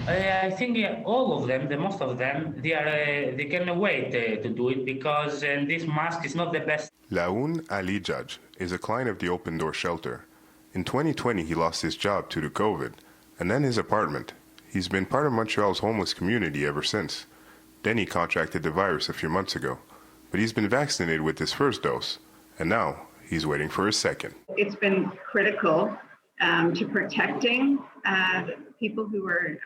I think all of them, the most of them, they can wait to do it because this mask is not the best. Laoun Ali Judge is a client of the Open Door Shelter. In 2020, he lost his job due to COVID, and then his apartment. He's been part of Montreal's homeless community ever since. Then he contracted the virus a few months ago, but he's been vaccinated with his first dose, and now he's waiting for his second. It's been critical to protecting people who are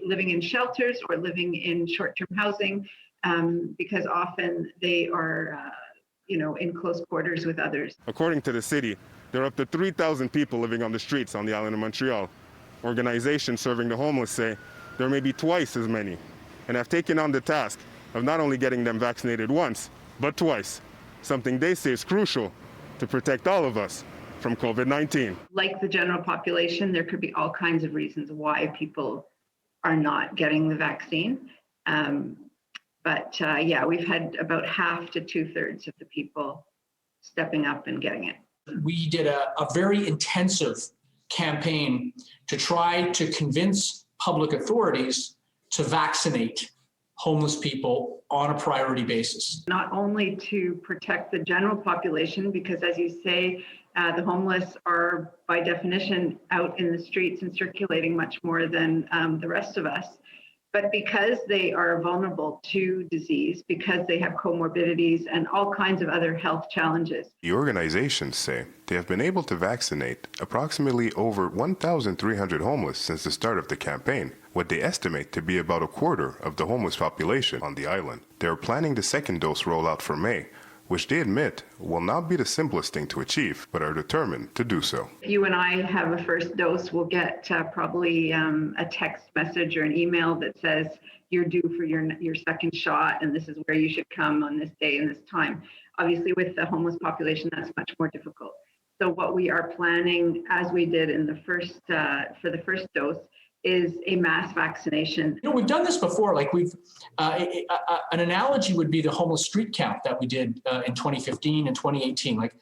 living in shelters or living in short-term housing, because often they are, in close quarters with others. According to the city, there are up to 3,000 people living on the streets on the island of Montreal. Organizations serving the homeless say there may be twice as many, and have taken on the task of not only getting them vaccinated once, but twice, something they say is crucial to protect all of us from COVID-19. Like the general population, there could be all kinds of reasons why people are not getting the vaccine. But we've had about half to 2/3 of the people stepping up and getting it. We did a very intensive campaign to try to convince public authorities to vaccinate homeless people on a priority basis. Not only to protect the general population, because as you say, the homeless are by definition out in the streets and circulating much more than the rest of us, but because they are vulnerable to disease, because they have comorbidities and all kinds of other health challenges. The organizations say they have been able to vaccinate approximately over 1,300 homeless since the start of the campaign, what they estimate to be about a quarter of the homeless population on the island. They are planning the second dose rollout for May, which they admit will not be the simplest thing to achieve, but are determined to do so. If you and I have a first dose, we'll get probably a text message or an email that says you're due for your second shot and this is where you should come on this day and this time. Obviously, with the homeless population, that's much more difficult. So what we are planning, as we did in the first for the first dose, is a mass vaccination. We've done this before. Like an analogy would be the homeless street count that we did in 2015 and 2018. Like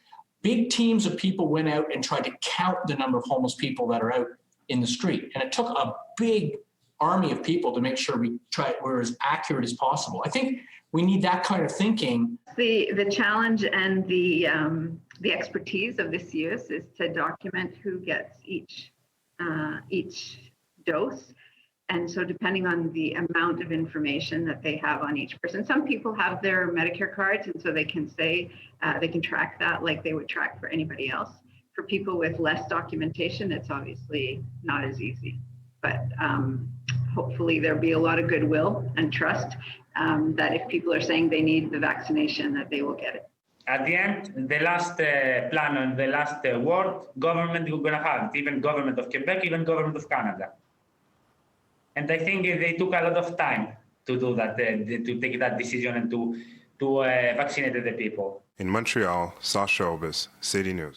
big teams of people went out and tried to count the number of homeless people that are out in the street. And it took a big army of people to make sure we're as accurate as possible. I think we need that kind of thinking. The challenge and the expertise of the CS is to document who gets each dose. And so depending on the amount of information that they have on each person, some people have their Medicare cards, and so they can say, they can track that like they would track for anybody else. For people with less documentation, it's obviously not as easy. But hopefully there'll be a lot of goodwill and trust that if people are saying they need the vaccination, that they will get it. At the end, the last plan and the last word, government we're going to have, even government of Quebec, even government of Canada. And I think they took a lot of time to do that, to take that decision and to vaccinate the people. In Montreal, Sasha Obis, City News.